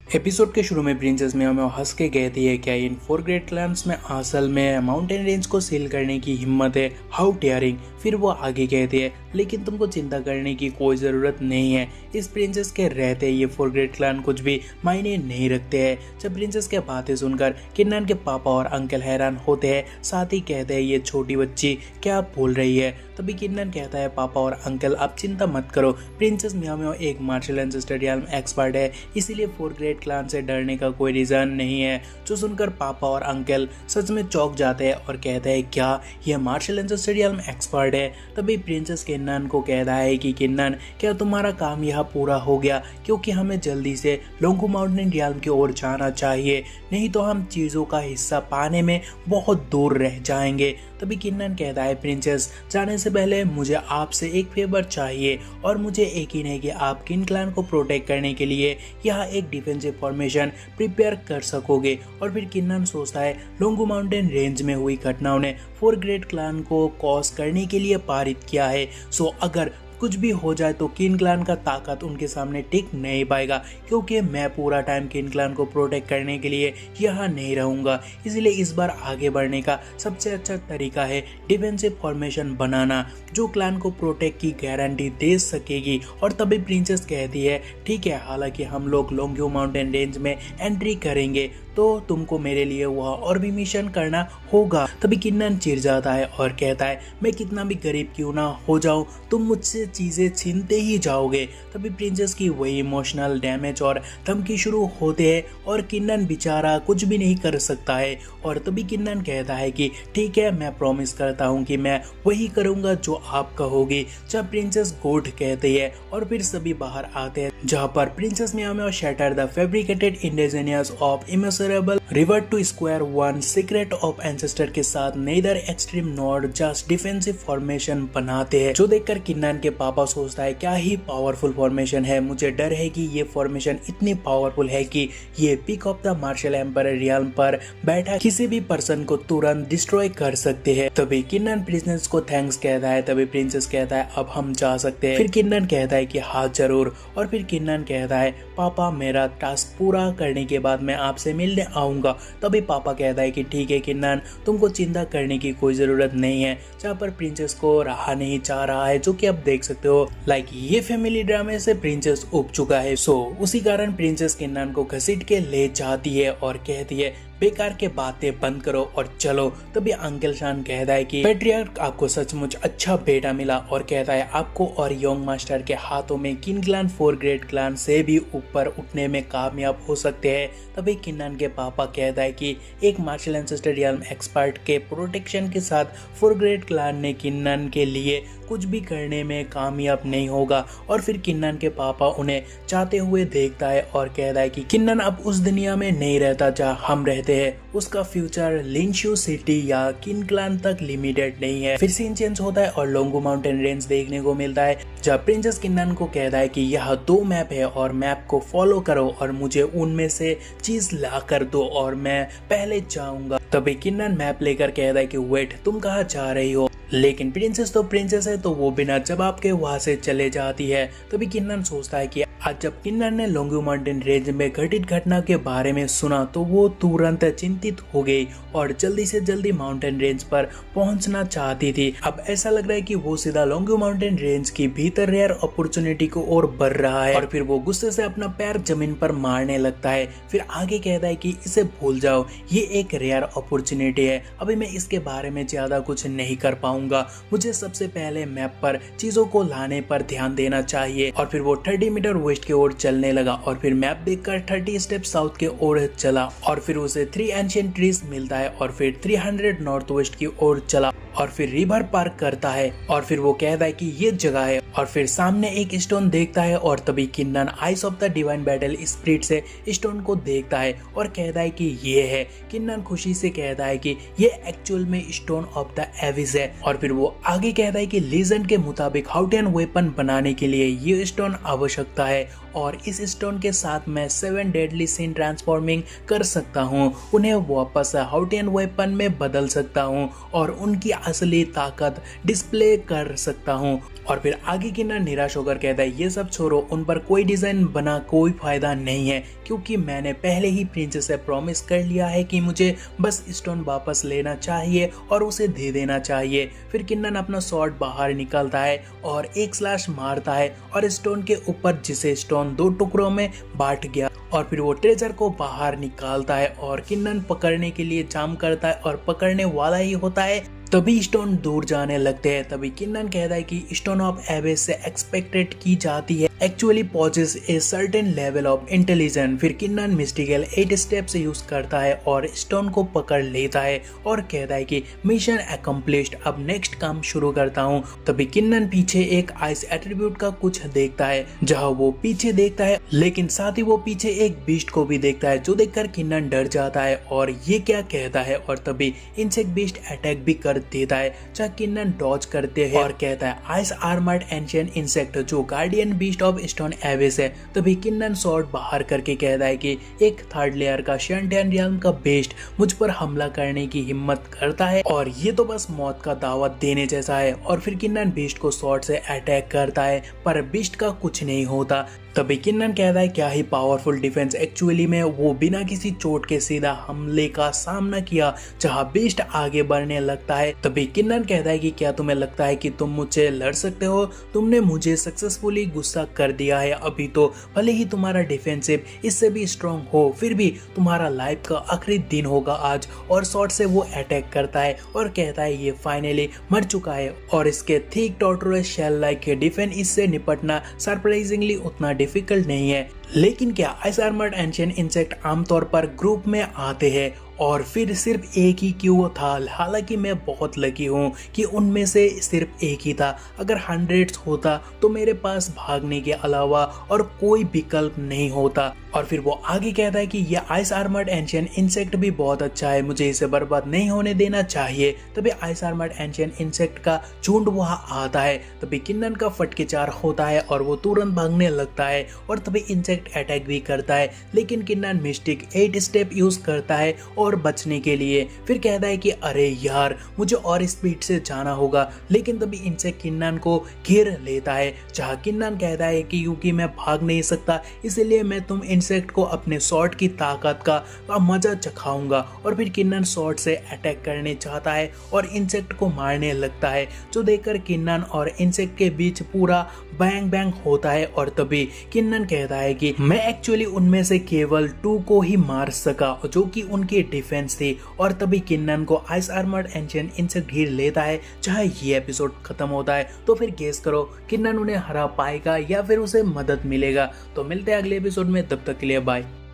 Episode के शुरू में प्रिंसेस मियाओ हंस के कहती है, क्या इन 4 ग्रेट क्लैंस में असल में माउंटेन रेंज को सील करने की हिम्मत है? How daring. फिर वो आगे कहती है, लेकिन तुमको चिंता करने की कोई ज़रूरत नहीं है। इस प्रिंसेस के रहते ये 4 ग्रेट क्लैन कुछ भी मायने नहीं रखते हैं। जब प्रिंसेस के बातें सुनकर किन्नन के पापा और अंकल हैरान होते हैं, साथ ही कहते हैं, ये छोटी बच्ची क्या बोल रही है। तभी किन्नन कहता है, पापा और अंकल आप चिंता मत करो, प्रिंसेस मियाओ एक मार्शल एंसेस्टरियल एक्सपर्ट है, इसीलिए 4 ग्रेट क्लैन से डरने का कोई रीज़न नहीं है। जो सुनकर पापा और अंकल सच में चौंक जाते हैं और कहते हैं, क्या यह मार्शल एंसेस्टरियल एक्सपर्ट है। तभी प्रिंसेस किन्नन को कहता है कि किन्नन, क्या तुम्हारा काम यहाँ पूरा हो गया, क्योंकि हमें जल्दी से लोंगू माउंटेन रियाल्म की ओर जाना चाहिए, नहीं तो हम चीज़ों का हिस्सा पाने में बहुत दूर रह जाएंगे। तभी किन्नन कहता है, प्रिंसेस जाने से पहले मुझे आपसे एक फेवर चाहिए, और मुझे यकीन है कि आप किन क्लैन को प्रोटेक्ट करने के लिए यहाँ एक डिफेंसिव फॉर्मेशन प्रिपेयर कर सकोगे। और फिर किन्नन सोचता है, लोंगू माउंटेन रेंज में हुई घटनाओं ने 4 ग्रेट क्लैन को कॉज करने के लिए पारित किया है। सो अगर कुछ भी हो जाए तो किन क्लैन का ताकत उनके सामने टिक नहीं पाएगा, क्योंकि मैं पूरा टाइम किन क्लैन को प्रोटेक्ट करने के लिए यहाँ नहीं रहूँगा। इसलिए इस बार आगे बढ़ने का सबसे अच्छा तरीका है डिफेंसिव फॉर्मेशन बनाना, जो क्लैन को प्रोटेक्ट की गारंटी दे सकेगी। और तभी प्रिंसेस कहती है, ठीक है, हालांकि हम लोग लोंगू माउंटेन रेंज में एंट्री करेंगे तो तुमको मेरे लिए वह और भी मिशन करना होगा। तभी किन्नन चिढ़ जाता है और कहता है, मैं कितना भी गरीब क्यों ना हो जाऊं, तुम मुझसे चीज़ें छीनते ही जाओगे। तभी प्रिंसेस की वही इमोशनल डैमेज और धमकी शुरू होते हैं और किन्नन बेचारा कुछ भी नहीं कर सकता है। और तभी किन्नन कहता है कि ठीक है, मैं प्रॉमिस करता हूँ कि मैं वही करूँगा जो आप कहोगी। जब प्रिंसेस गुड कहती है और फिर सभी बाहर आते हैं, जहाँ पर princess Miao shatter the fabricated indigenous of immeasurable revert to square one secret of ancestor के साथ neither extreme not just defensive formation बनाते हैं। जो देखकर किन्नन के पापा सोचता है, क्या ही पावरफुल फॉर्मेशन है, मुझे डर है कि ये फॉर्मेशन इतनी पावरफुल है कि ये peak of the martial empire realm पर बैठा किसी भी पर्सन को तुरंत डिस्ट्रॉय कर सकते हैं। तभी किन्नन प्रिंसेस को थैंक्स कहता है। तभी प्रिंसेस कहता है, अब हम जा सकते हैं। फिर किन्नन कहता है कि हाँ जरूर। और फिर किन्नन कहता है, पापा मेरा टास्क पूरा करने के बाद मैं आपसे मिलने आऊंगा। तभी पापा कहता है कि ठीक है किन्नन, तुमको चिंता करने की कोई जरूरत नहीं है। जहाँ पर प्रिंसेस को रहा नहीं चाह रहा है, जो कि आप देख सकते हो, ये फैमिली ड्रामे से प्रिंसेस उब चुका है। सो उसी कारण प्रिंसेस किन्नन को घसीट के ले जाती है और कहती है, बेकार के बातें बंद करो और चलो। तभी अंकल शान कहता है कि पैट्रियार्क आपको सचमुच अच्छा बेटा मिला, और कहता है आपको और यंग मास्टर के हाथों में किन क्लैन 4 ग्रेट क्लैन से भी ऊपर उठने में कामयाब हो सकते हैं। तभी किन्नन के पापा कहता है कि एक मार्शल एंसेस्टरियल एक्सपर्ट के प्रोटेक्शन के साथ 4 ग्रेट क्लैन ने किन्नन के लिए कुछ भी करने में कामयाब नहीं होगा। और फिर किन्नन के पापा उन्हें चाहते हुए देखता है और कहता है कि किन्नन अब उस दुनिया में नहीं रहता जहाँ हम रहते हैं, उसका फ्यूचर लिंशू सिटी या किन क्लैन तक लिमिटेड नहीं है। फिर सीन चेंज होता है और लोंगू माउंटेन रेंज देखने को मिलता है, जहाँ प्रिंसेस किन्नन को कहता है कि यह 2 मैप है और मैप को फॉलो करो और मुझे उनमें से चीज ला कर दो और मैं पहले जाऊंगा। तभी किन्नन मैप लेकर कहता है कि वेट, तुम कहाँ जा रही हो। लेकिन प्रिंसेस तो प्रिंसेस है, तो वो बिना जवाब के वहां से चले जाती है। तभी किन्नन सोचता है कि आज जब किन्नन ने लोंगू माउंटेन रेंज में घटित घटना के बारे में सुना तो वो तुरंत चिंतित हो गई और जल्दी से जल्दी माउंटेन रेंज पर पहुंचना चाहती थी। अब ऐसा लग रहा है कि वो सीधा लोंगू माउंटेन रेंज की भीतर रेयर अपॉर्चुनिटी को और बढ़ रहा है। और फिर वो गुस्से से अपना पैर जमीन पर मारने लगता है। फिर आगे कहता है कि इसे भूल जाओ, ये एक रेयर अपॉर्चुनिटी है, अभी मैं इसके बारे में ज्यादा कुछ नहीं कर पाऊंगा, मुझे सबसे पहले मैप पर चीजों को लाने पर ध्यान देना चाहिए। और फिर वो 30 मीटर वेस्ट की ओर चलने लगा और फिर मैप देखकर 30 स्टेप साउथ की ओर चला। और फिर उसे 3 एंशिएंट ट्रीज मिलता है और फिर 300 नॉर्थ वेस्ट की ओर चला और फिर रिवर पार करता है। और फिर वो कहता है कि ये जगह है और फिर सामने एक स्टोन देखता है। और तभी किन्नन ice of the divine battle spirit से स्टोन को देखता है और कहता है कि ये है। किन्नन खुशी से कहता है कि ये एक्चुअल में स्टोन ऑफ द एविस है। और फिर वो आगे कहता है कि लीजेंड के मुताबिक हाउटियन वेपन बनाने के लिए ये स्टोन आवश्यकता है और इस स्टोन के साथ मैं 7 डेडली सिन ट्रांसफॉर्मिंग कर सकता हूँ। उन्हें वापस हाउटियन वेपन में बदल सकता हूँ और उनकी असली ताकत डिस्प्ले कर सकता हूँ। और फिर आगे किन्नन निराश होकर कहता है ये सब छोड़ो, उन पर कोई डिजाइन बना कोई फायदा नहीं है, क्योंकि मैंने पहले ही प्रिंसेस से प्रॉमिस कर लिया है कि मुझे बस स्टोन वापस लेना चाहिए और उसे दे देना चाहिए। फिर किन्नन अपना स्वॉर्ड बाहर निकालता है और एक स्लैश मारता है और स्टोन के ऊपर, जिसे स्टोन 2 टुकड़ों में बांट गया, और फिर वो ट्रेजर को बाहर निकालता है और किन्नन पकड़ने के लिए जाम करता है और पकड़ने वाला ही होता है। तभी स्टोन दूर जाने लगते हैं। तभी किन्नन कहता है कि स्टोन ऑफ एबेस से एक्सपेक्टेड की जाती है actually possess a certain level of intelligence. फिर किन्नन मिस्टिकल 8 स्टेप्स यूज करता है और स्टोन को पकड़ लेता है और कहता है कि मिशन अकम्प्लिश्ड, अब नेक्स्ट काम शुरू करता हूँ। तभी किन्नन पीछे एक आइस एट्रीब्यूट का कुछ देखता है, जहाँ वो पीछे देखता है, लेकिन साथ ही वो पीछे एक बीस्ट को भी देखता है, जो देखकर किन्नन डर जाता है और ये क्या कहता है। और तभी इंसेक्ट बीस्ट अटैक भी कर देता है, जहाँ किन्नन डॉज करते हैं और कहता है आइस आर्मर्ड एंशिएंट इंसेक्ट, जो guardian beast of stone Abyss है। तभी किन्नन स्वॉर्ड बाहर करके कहता है कि एक 3rd लेयर का शियंटियन रियल्म का बीस्ट मुझ पर हमला करने की हिम्मत करता है और ये तो बस मौत का दावत देने जैसा है। और फिर किन्नन बीस्ट को स्वॉर्ड से अटैक करता है, पर बीस्ट का कुछ नहीं होता। तभी किन्नन कहता है क्या ही पावरफुल डिफेंस, एक्चुअली में वो बिना किसी चोट के सीधा हमले का सामना किया, जहां बीस्ट आगे बढ़ने लगता है। तभी किन्नन कहता है कि क्या तुम्हें लगता है कि तुम मुझसे लड़ सकते हो? तुमने मुझे सक्सेसफुली गुस्सा कर दिया है अभी तो, भले ही तुम्हारा डिफेंसिव इससे भी स्ट्रॉन्ग हो, फिर भी तुम्हारा लाइफ का आखिरी दिन होगा आज। और शॉर्ट से वो अटैक करता है और कहता है ये फाइनली मर चुका है और इसके थिक टॉर्टोरस शेल लाइक डिफेंस इससे निपटना सरप्राइजिंगली उतना डिफिकल्ट नहीं है। लेकिन क्या आइस आर्मर्ड एंशिएंट इंसेक्ट आमतौर पर ग्रुप में आते हैं और फिर सिर्फ एक ही क्यों था? हालांकि मैं बहुत लकी हूँ कि उनमें से सिर्फ एक ही था। अगर 100 होता तो मेरे पास भागने के अलावा और कोई विकल्प नहीं होता। और फिर वो आगे कहता है कि ये आइस आर्मर्ड एंशिएंट इंसेक्ट भी बहुत अच्छा है, मुझे इसे बर्बाद नहीं होने देना चाहिए। तभी आइस आर्मर्ड एंशिएंट इंसेक्ट का झुंड वहां आता है। तभी किन्नन का फटकेचार होता है और वो तुरंत भागने लगता है और तभी इंसेक्ट अटैक भी करता है, लेकिन किन्नन मिस्टिक 8 स्टेप यूज करता है और बचने के लिए। फिर कहता है कि अरे यार मुझे और स्पीड से जाना होगा, लेकिन तभी इंसेक्ट किन्नन को घेर लेता है, जहाँ किन्नन कहता है कि क्योंकि मैं भाग नहीं सकता इसलिए मैं तुम इंसेक्ट को अपने शॉट की ताकत का मजा चखाऊंगा। और फिर किन्नन शॉट से अटैक करने चाहता है और इंसेक्ट को मारने लगता है, जो देखकर किन्नन और इंसेक्ट के बीच पूरा बैंग बैंग होता है। और तभी किन्नन कहता है कि मैं एक्चुअली उनमें से केवल 2 को ही मार सका, जो कि उनकी डिफेंस थी। और तभी किन्नन को आइस आर्मर्ड एंशिएंट इंसेक्ट घेर लेता है, जहाँ ये एपिसोड खत्म होता है। तो फिर गेस करो किन्नन उन्हें हरा पाएगा या फिर उसे मदद मिलेगा? तो मिलते हैं अगले एपिसोड में, तब तक के लिए बाय।